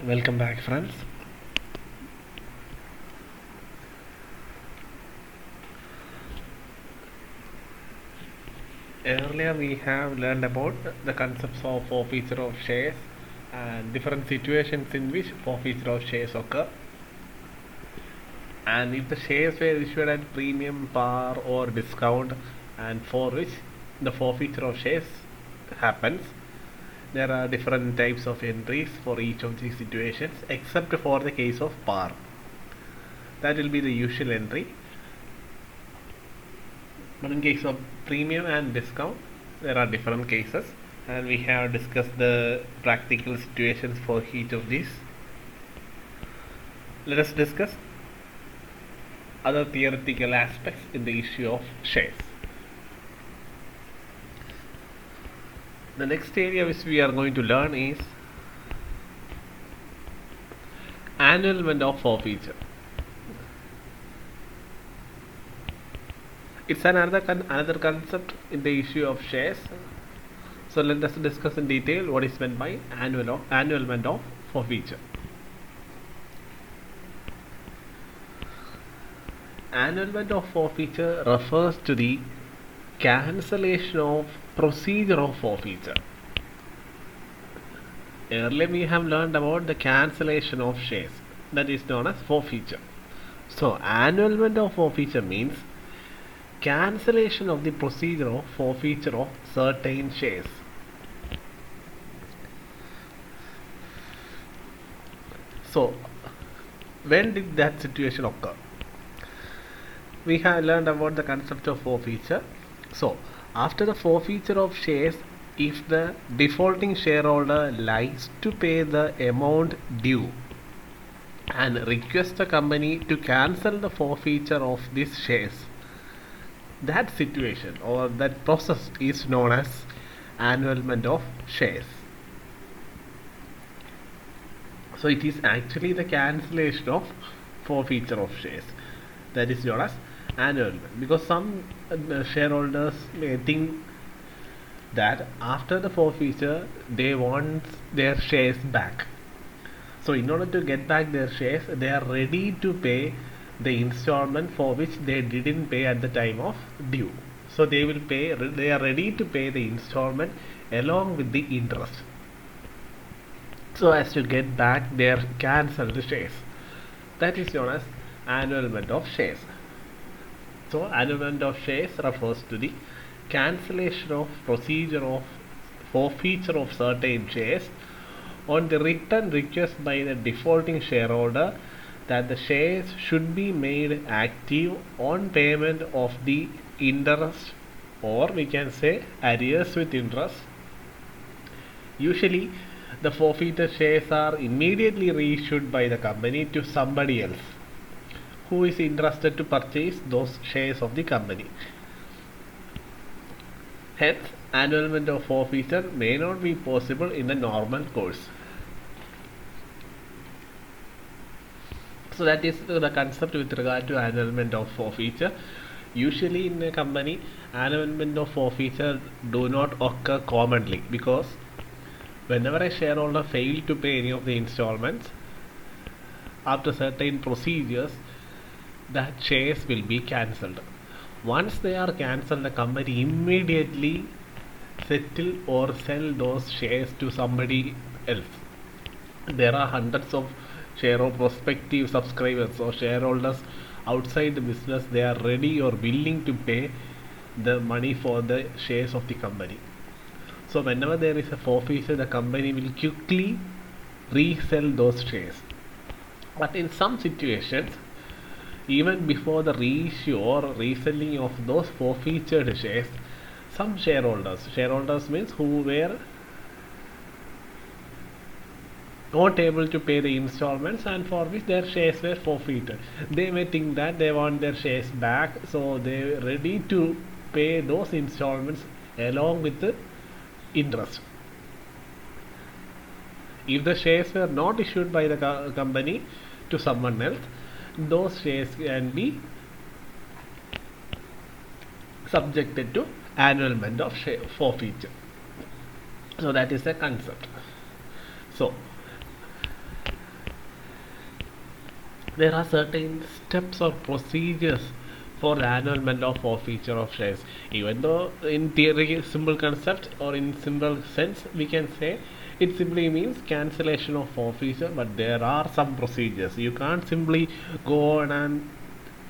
Welcome back, friends. Earlier we have learned about the concepts of forfeiture of shares and different situations in which forfeiture of shares occur. And if the shares were issued at premium, par, or discount, and for which the forfeiture of shares happens, there are different types of entries for each of these situations except for the case of par. That will be the usual entry. But in case of premium and discount, there are different cases, and we have discussed the practical situations for each of these. Let us discuss other theoretical aspects in the issue of shares. The next area which we are going to learn is annulment of forfeiture. It's another concept in the issue of shares. So let us discuss in detail what is meant by annulment of forfeiture. Annulment of forfeiture refers to the cancellation of procedure of forfeiture. Earlier we have learned about the cancellation of shares, that is known as forfeiture. So annulment of forfeiture means cancellation of the procedure of forfeiture of certain shares. So when did that situation occur? We have learned about the concept of forfeiture. So after the forfeiture of shares, if the defaulting shareholder likes to pay the amount due and request the company to cancel the forfeiture of these shares, that situation or that process is known as annulment of shares. So it is actually the cancellation of forfeiture of shares that is known as annulment, because some shareholders may think that after the forfeiture they want their shares back. So in order to get back their shares, they are ready to pay the installment for which they didn't pay at the time of due. So they are ready to pay the installment along with the interest, so as to get back their cancelled shares. That is known as annulment of shares. So annulment of shares refers to the cancellation of procedure of forfeiture of certain shares on the written request by the defaulting shareholder that the shares should be made active on payment of the interest, or we can say arrears with interest. Usually the forfeited shares are immediately reissued by the company to somebody else who is interested to purchase those shares of the company. Hence, annulment of forfeiture may not be possible in the normal course. So that is the concept with regard to annulment of forfeiture. Usually in a company, annulment of forfeiture do not occur commonly, because whenever a shareholder fails to pay any of the installments after certain procedures, that shares will be cancelled. Once they are cancelled, the company immediately settle or sell those shares to somebody else. There are hundreds of prospective subscribers or shareholders outside the business. They are ready or willing to pay the money for the shares of the company. So whenever there is a forfeiture, the company will quickly resell those shares. But in some situations, even before the reissue or reselling of those forfeited shares, some shareholders means who were not able to pay the installments and for which their shares were forfeited, they may think that they want their shares back, so they are ready to pay those installments along with the interest. If the shares were not issued by the company to someone else, those shares can be subjected to annulment of forfeiture. So that is the concept. So there are certain steps or procedures for the annulment of forfeiture of shares. Even though in theory, simple concept or in simple sense, we can say it simply means cancellation of forfeiture, but there are some procedures. You can't simply go on and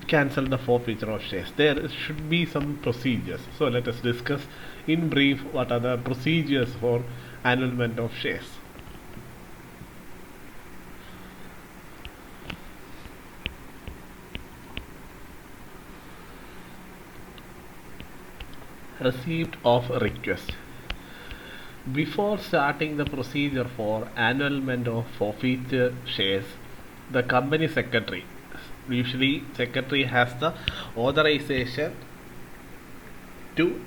cancel the forfeiture of shares. There should be some procedures. So let us discuss in brief what are the procedures for annulment of shares. Receipt of request. Before starting the procedure for annulment of forfeiture shares, the company secretary, usually secretary has the authorization to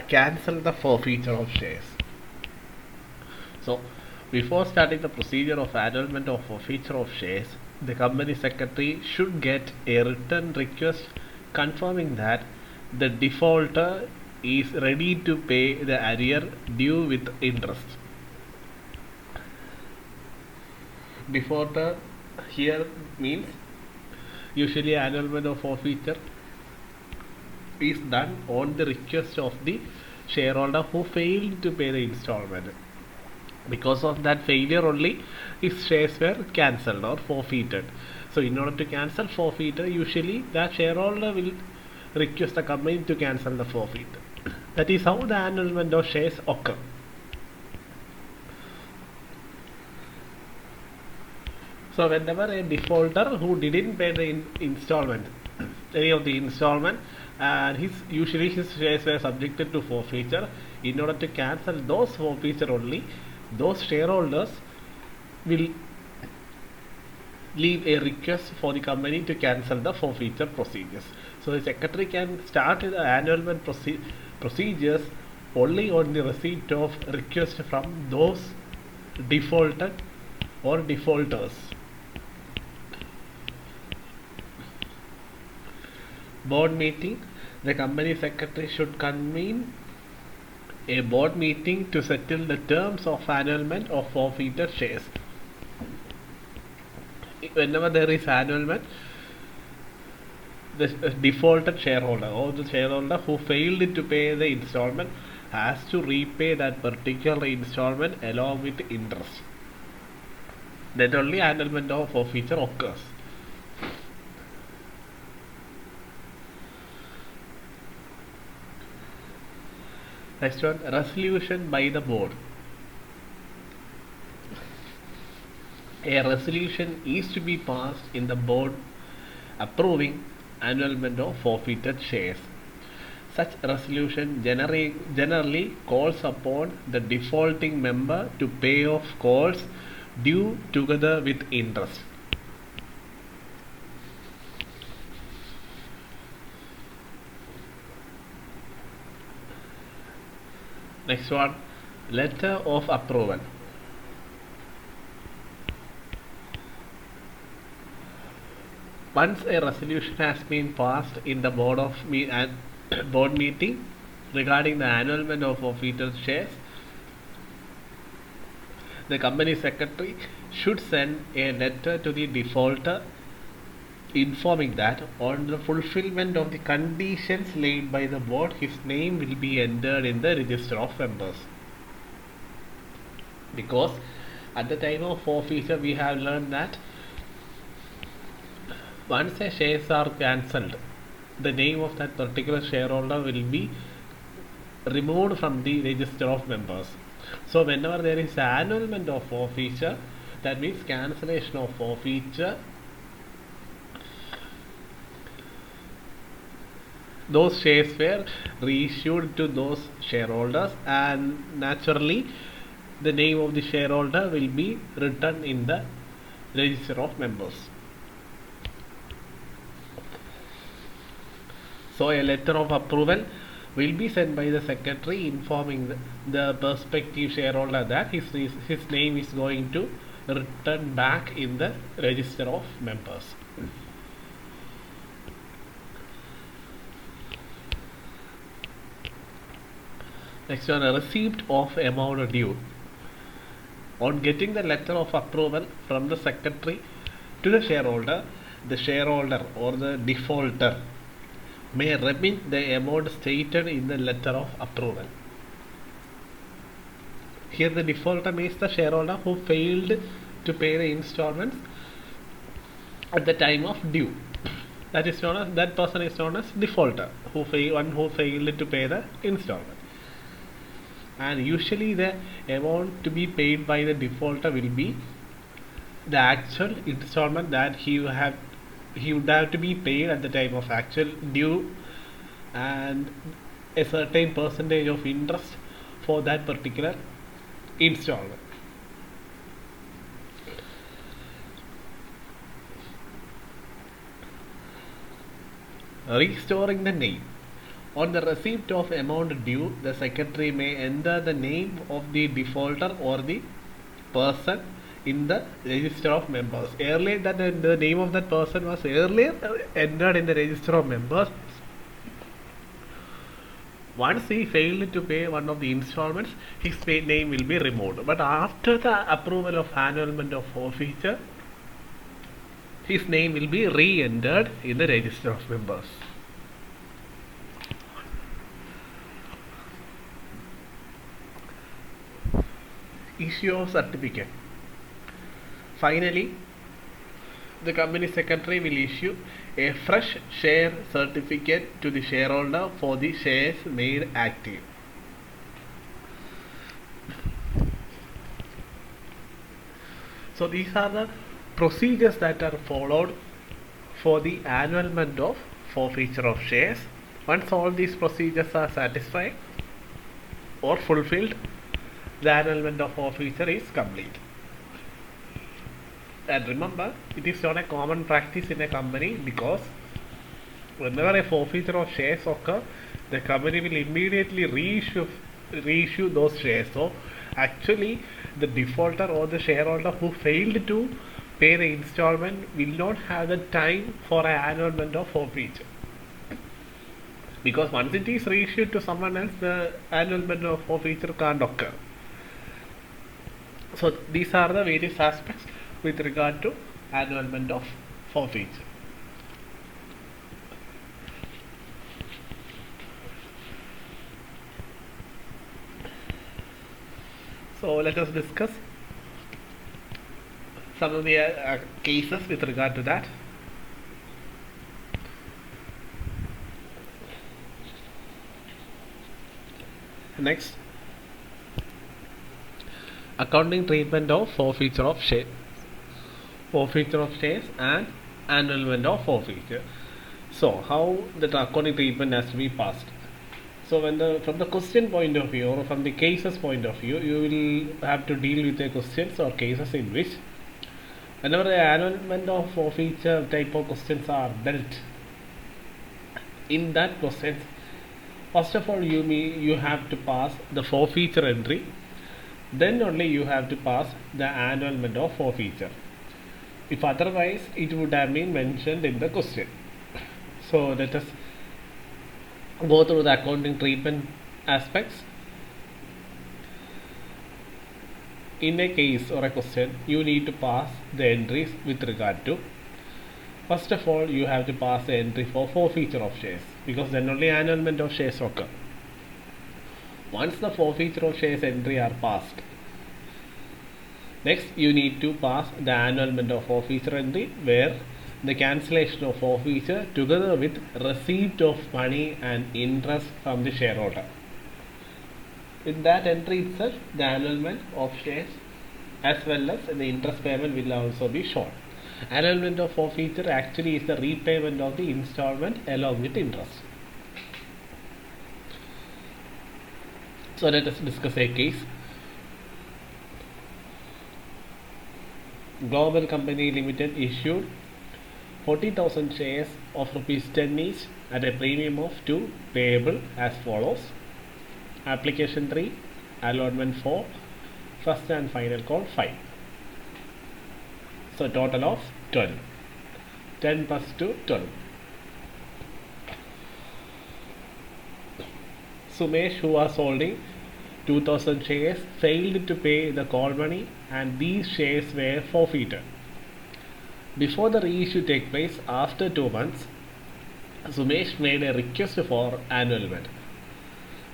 cancel the forfeiture of shares. So, before starting the procedure of annulment of forfeiture of shares, the company secretary should get a written request confirming that the defaulter is ready to pay the arrear due with interest. Defaulter here means usually annulment of forfeiture is done on the request of the shareholder who failed to pay the installment. Because of that failure only, his shares were cancelled or forfeited. So in order to cancel forfeiture, usually that shareholder will request the company to cancel the forfeit. That is how the annulment of shares occur. So whenever a defaulter who didn't pay the installment, any of the installment, and usually his shares were subjected to forfeiture, in order to cancel those forfeiture only, those shareholders will leave a request for the company to cancel the forfeiture procedures. So the secretary can start the annulment procedures only on the receipt of request from those defaulted or defaulters. Board meeting. The company secretary should convene a board meeting to settle the terms of annulment of forfeited shares. Whenever there is annulment, the defaulted shareholder or the shareholder who failed to pay the installment has to repay that particular installment along with interest. Then only annulment of forfeiture occurs. Next one, resolution by the board. A resolution is to be passed in the board approving annulment of forfeited shares. Such resolution generally calls upon the defaulting member to pay off calls due together with interest. Next one, letter of approval. Once a resolution has been passed in the board meeting regarding the annulment of forfeited shares, the company secretary should send a letter to the defaulter informing that on the fulfillment of the conditions laid by the board, his name will be entered in the register of members. Because at the time of forfeiture, we have learned that once the shares are cancelled, the name of that particular shareholder will be removed from the register of members. So whenever there is annulment of forfeiture, that means cancellation of forfeiture, those shares were reissued to those shareholders, and naturally the name of the shareholder will be written in the register of members. So a letter of approval will be sent by the secretary informing the prospective shareholder that his name is going to return back in the register of members. Next one, a receipt of amount due. On getting the letter of approval from the secretary to the shareholder, the shareholder or the defaulter may remit the amount stated in the letter of approval. Here the defaulter means the shareholder who failed to pay the installments at the time of due. That person is known as defaulter, who failed to pay the installment. And usually the amount to be paid by the defaulter will be the actual installment that he would have to be paid at the time of actual due, and a certain percentage of interest for that particular installment. Restoring the name. On the receipt of amount due, the secretary may enter the name of the defaulter or the person in the register of members. Earlier, that the name of that person was entered in the register of members. Once he failed to pay one of the installments, his name will be removed. But after the approval of annulment of forfeiture, his name will be re-entered in the register of members. Issue of certificate. Finally, the company secretary will issue a fresh share certificate to the shareholder for the shares made active. So these are the procedures that are followed for the annulment of forfeiture of shares. Once all these procedures are satisfied or fulfilled, the annulment of forfeiture is complete. And remember, it is not a common practice in a company, because whenever a forfeiture of shares occur, the company will immediately reissue those shares. So actually, the defaulter or the shareholder who failed to pay the installment will not have the time for an annulment of forfeiture, because once it is reissued to someone else, the annulment of forfeiture can't occur. So these are the various aspects with regard to annulment of forfeiture. So let us discuss some of the cases with regard to that. Next, accounting treatment of forfeiture of shares and annulment of forfeiture. So how the accounting treatment has to be passed. So from the question point of view or from the cases point of view, you will have to deal with the questions or cases in which whenever the annulment of forfeiture type of questions are dealt, in that questions, first of all you have to pass the forfeiture entry, then only you have to pass the annulment of forfeiture. If otherwise, it would have been mentioned in the question. So let us go through the accounting treatment aspects. In a case or a question, you need to pass the entries with regard to, first of all, you have to pass the entry for forfeiture of shares, because then only annulment of shares occur. Once the forfeiture of shares entry are passed, next you need to pass the annulment of forfeiture entry, where the cancellation of forfeiture together with receipt of money and interest from the shareholder. In that entry itself, the annulment of shares as well as the interest payment will also be shown. Annulment of forfeiture actually is the repayment of the installment along with interest. So let us discuss a case. Global Company Limited issued 40,000 shares of ₹10 each at a premium of 2 payable as follows. Application 3, allotment 4, first and final call 5. So total of 12. 10 plus 2, 12. Sumesh, who was holding 2,000 shares, failed to pay the call money and these shares were forfeited. Before the reissue take place after 2 months, Sumesh made a request for annulment.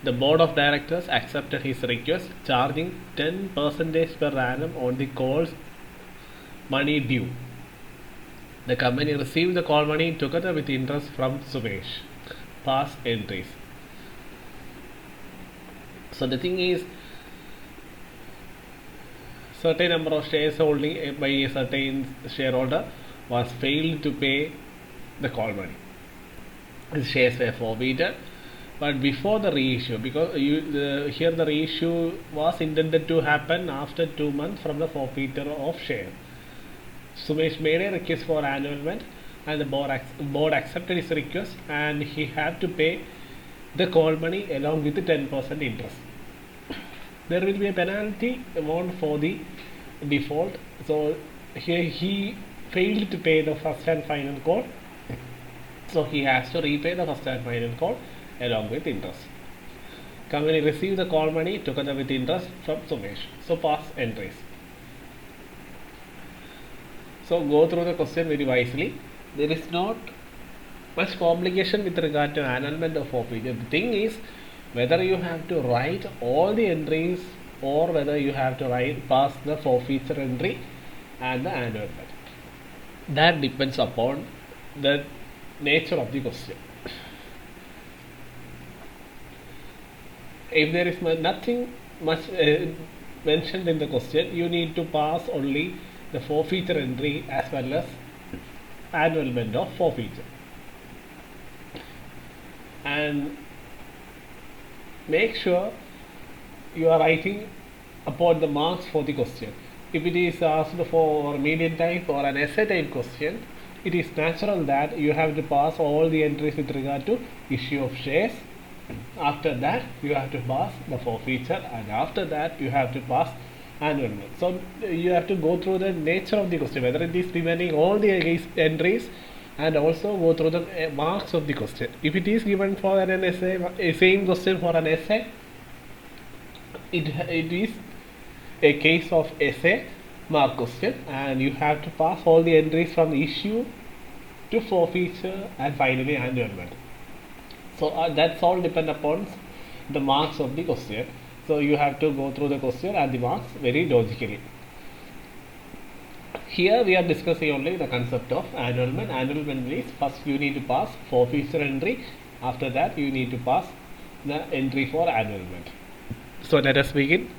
The board of directors accepted his request, charging 10% per annum on the call money due. The company received the call money together with interest from Sumesh. Past entries. So the thing is, certain number of shares holding by a certain shareholder was failed to pay the call money. The shares were forfeited, but before the reissue, because here the reissue was intended to happen after 2 months from the forfeiture of share. Sumesh made a request for annulment, and the board accepted his request, and he had to pay the call money along with the 10% interest. There will be a penalty amount for the default. So here he failed to pay the first and final call, so he has to repay the first and final call along with interest. Company received the call money together with interest from Sumesh. So past entries. So go through the question very wisely. There is not much complication with regard to annulment of forfeiture. The thing is whether you have to write all the entries or whether you have to write pass the forfeiture entry and the annulment. That depends upon the nature of the question. If there is nothing much mentioned in the question, you need to pass only the forfeiture entry as well as annulment of forfeiture. And make sure you are writing upon the marks for the question. If it is asked for medium type or an essay type question, it is natural that you have to pass all the entries with regard to issue of shares. After that, you have to pass the forfeiture, and after that, you have to pass annulment. So you have to go through the nature of the question, whether it is preventing all the entries, and also go through the marks of the question. If it is given for an essay, same question for an essay, it is a case of essay mark question, and you have to pass all the entries from issue to forfeiture and finally annulment. So that's all depend upon the marks of the question. So you have to go through the question and the marks very logically. Here we are discussing only the concept of annulment. Annulment means first you need to pass forfeiture entry. After that you need to pass the entry for annulment. So let us begin.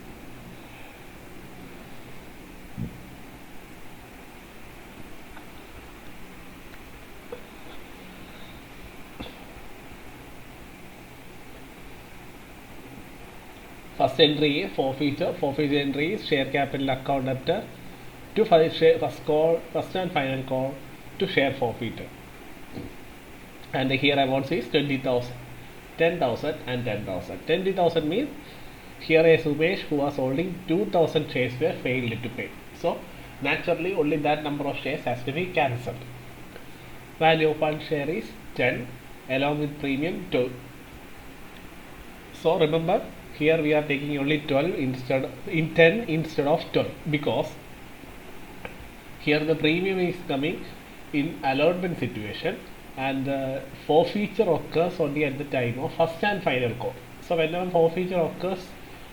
First entry is forfeiture. Forfeiture entry is share capital account debtor to first and final call to share forfeiture. And here amount is 20,000, 10,000 and 10,000. 20,000 means here a Sumesh who was holding 2,000 shares were failed to pay. So naturally only that number of shares has to be cancelled. Value of one share is 10 along with premium 2. So remember, here we are taking only 12 in 10 instead of 12, because here the premium is coming in allotment situation and the forfeiture occurs only at the time of first and final call. So whenever forfeiture occurs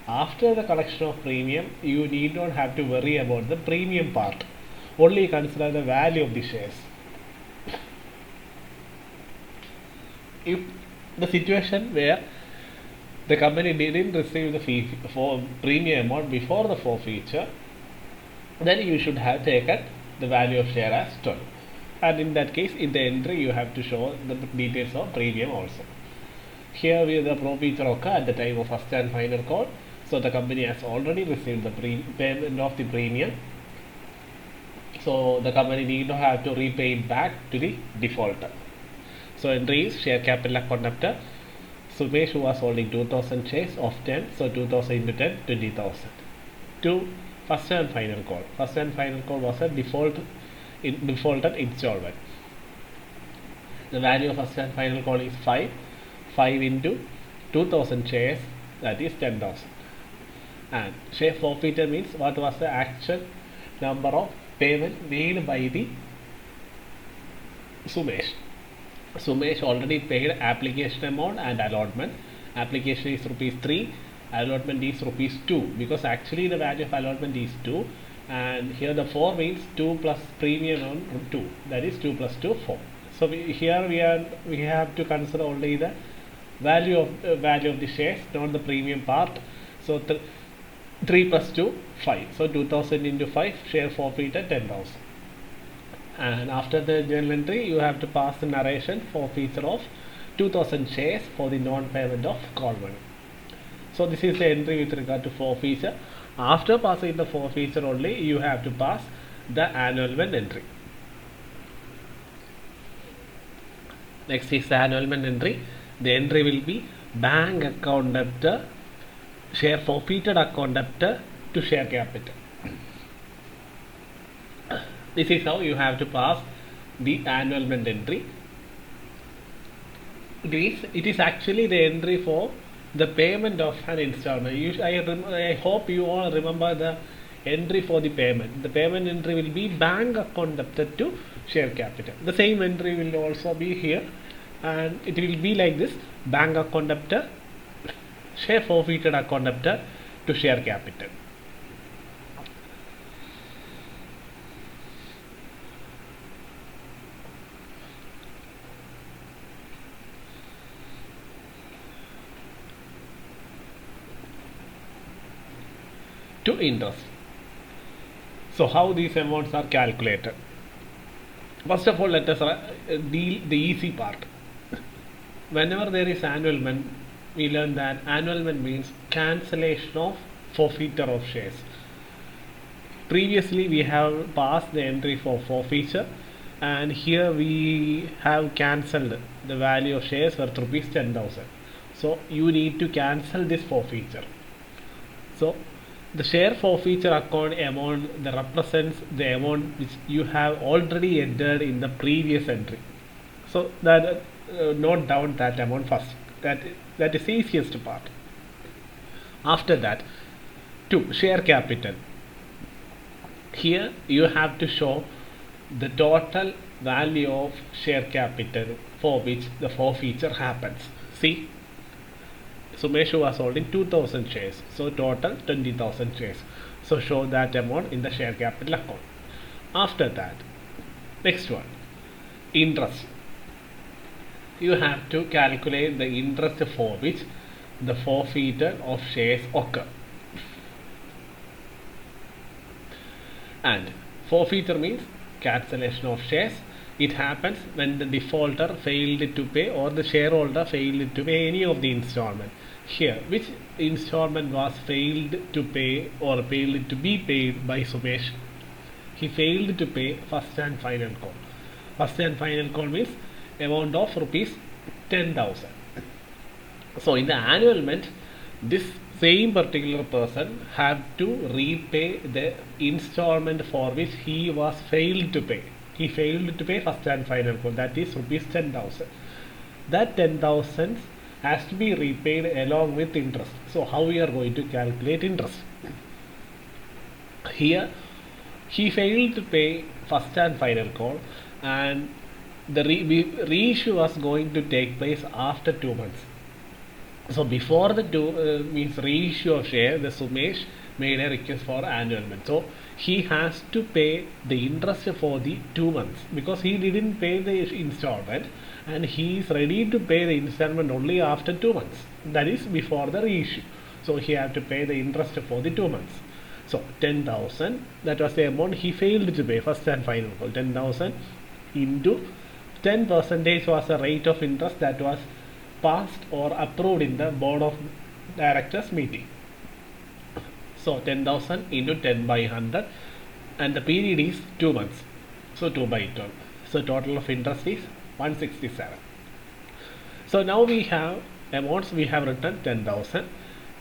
after the collection of premium, you need not have to worry about the premium part. Only consider the value of the shares. If the situation where the company didn't receive the fee for premium amount before the forfeiture, then you should have taken the value of share as 12. And in that case, in the entry, you have to show the details of premium also. Here we the forfeiture occur at the time of first and final call. So the company has already received the payment of the premium. So the company need not have to repay it back to the defaulter. So entry is share capital account debtor. Sumesh who was holding 2,000 shares of 10, so 2,000 into 10, 20,000. To first and final call. First and final call was a defaulted installment. The value of first and final call is 5. 5 into 2,000 shares, that is 10,000. And share forfeiture means what was the actual number of payment made by the Sumesh. Sumesh already paid application amount and allotment. Application is rupees 3, allotment is rupees 2, because actually the value of allotment is 2, and here the 4 means 2 plus premium on 2, that is 2 plus 2 4. So we have to consider only the value of the shares, not the premium part. So 3 plus 2 5, so 2000 into 5, share forfeited 10,000. And after the journal entry you have to pass the narration forfeiture of 2000 shares for the non-payment of call money. So this is the entry with regard to forfeiture. After passing the forfeiture only you have to pass the annulment entry. Next is the annulment entry. The entry will be bank account debtor, share forfeited account debtor to share capital. This is how you have to pass the annulment entry. It is actually the entry for the payment of an installment. I hope you all remember the entry for the payment. The payment entry will be bank account debtor to share capital. The same entry will also be here, and it will be like this: bank account debtor, share forfeited account debtor to share capital. To interest. So how these amounts are calculated? First of all, let us deal the easy part. Whenever there is annulment, we learn that annulment means cancellation of forfeiture of shares. Previously we have passed the entry for forfeiture, and here we have cancelled the value of shares worth rupees 10,000. So you need to cancel this forfeiture. So the share forfeiture account amount that represents the amount which you have already entered in the previous entry. So that note down that amount first. That is the easiest part. After that, 2. Share capital. Here you have to show the total value of share capital for which the forfeiture happens. See, Sumesh was holding 2000 shares, so total 20,000 shares. So show that amount in the share capital account. After that, next one, interest. You have to calculate the interest for which the forfeiture of shares occur. And forfeiture means cancellation of shares. It happens when the defaulter failed to pay or the shareholder failed to pay any of the installment. Here, which installment was failed to pay or failed to be paid by Sumesh? He failed to pay first and final call. First and final call means amount of rupees 10,000. So in the annulment, this same particular person have to repay the installment for which he was failed to pay. He failed to pay first and final call, that is rupees 10,000. That 10,000 has to be repaid along with interest. So how we are going to calculate interest? Here he failed to pay first and final call, and the reissue was going to take place after 2 months. So before the means reissue of share, the Sumesh made a request for annulment. So he has to pay the interest for the 2 months because he didn't pay the installment, and he is ready to pay the installment only after 2 months. That is before the reissue. So he had to pay the interest for the 2 months. So 10,000, that was the amount he failed to pay first and final call. 10,000 into 10% was the rate of interest that was passed or approved in the board of directors meeting. So 10,000 into 10 by 100, and the period is 2 months. So 2 by 12. So total of interest is 167. So now we have amounts. We have written 10,000,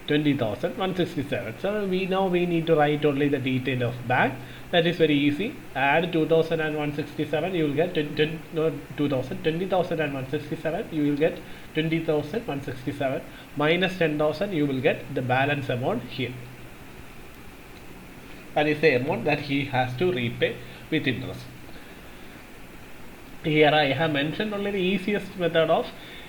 20,000, 167. So we need to write only the detail of bank. That is very easy. Add 2,000 and 167, you will get 20,000 and 167, you will get 20,000 167 minus 10,000, you will get the balance amount here. That is the amount that he has to repay with interest. Here I have mentioned only the easiest method of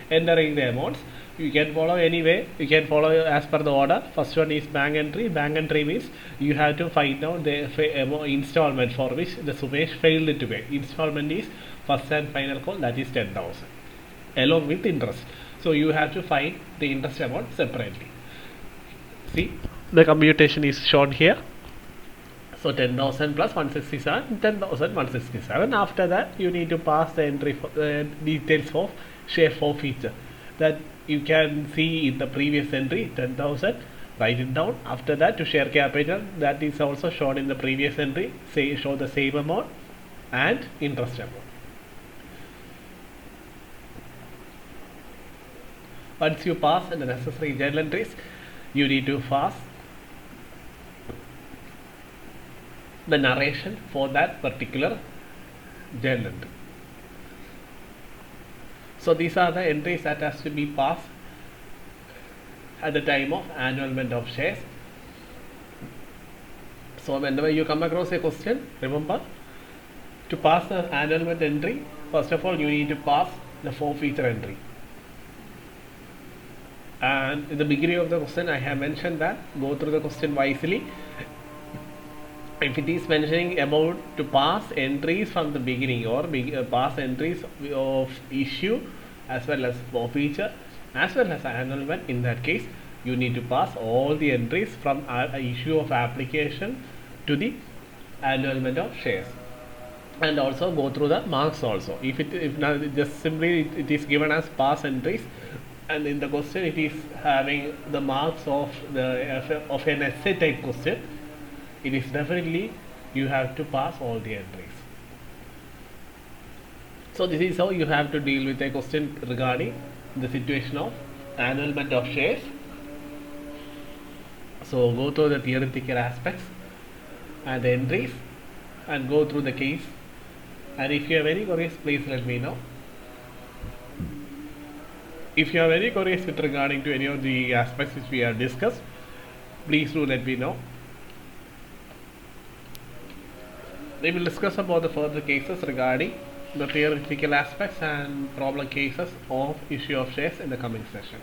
entering the amounts. You can follow anyway. You can follow as per the order. First one is bank entry. Bank entry means you have to find out the installment for which the Sumesh failed to pay. Installment is first and final call, that is 10,000 along with interest. So you have to find the interest amount separately. See, the computation is shown here. So 10,000 plus 167, 10,167. After that, you need to pass the entry for details of share forfeiture that you can see in the previous entry, 10,000. Write it down. After that, to share capital, that is also shown in the previous entry. Say show the same amount and interest amount. Once you pass the necessary journal entries, you need to pass the narration for that particular journal entry. So these are the entries that has to be passed at the time of annulment of shares. So whenever you come across a question, remember to pass the annulment entry, first of all you need to pass the forfeiture entry. And in the beginning of the question I have mentioned that go through the question wisely. If it is mentioning about to pass entries from the beginning or pass entries of issue as well as forfeiture as well as annulment, in that case you need to pass all the entries from issue of application to the annulment of shares, and also go through the marks also. If not just simply it is given as pass entries, and in the question it is having the marks of an essay type question, it is definitely you have to pass all the entries. So this is how you have to deal with a question regarding the situation of annulment of shares. So go through the theoretical aspects and the entries and go through the case, and if you have any queries, please let me know. If you have any queries with regarding to any of the aspects which we have discussed, please do let me know. We will discuss about the further cases regarding the theoretical aspects and problem cases of issue of shares in the coming sessions.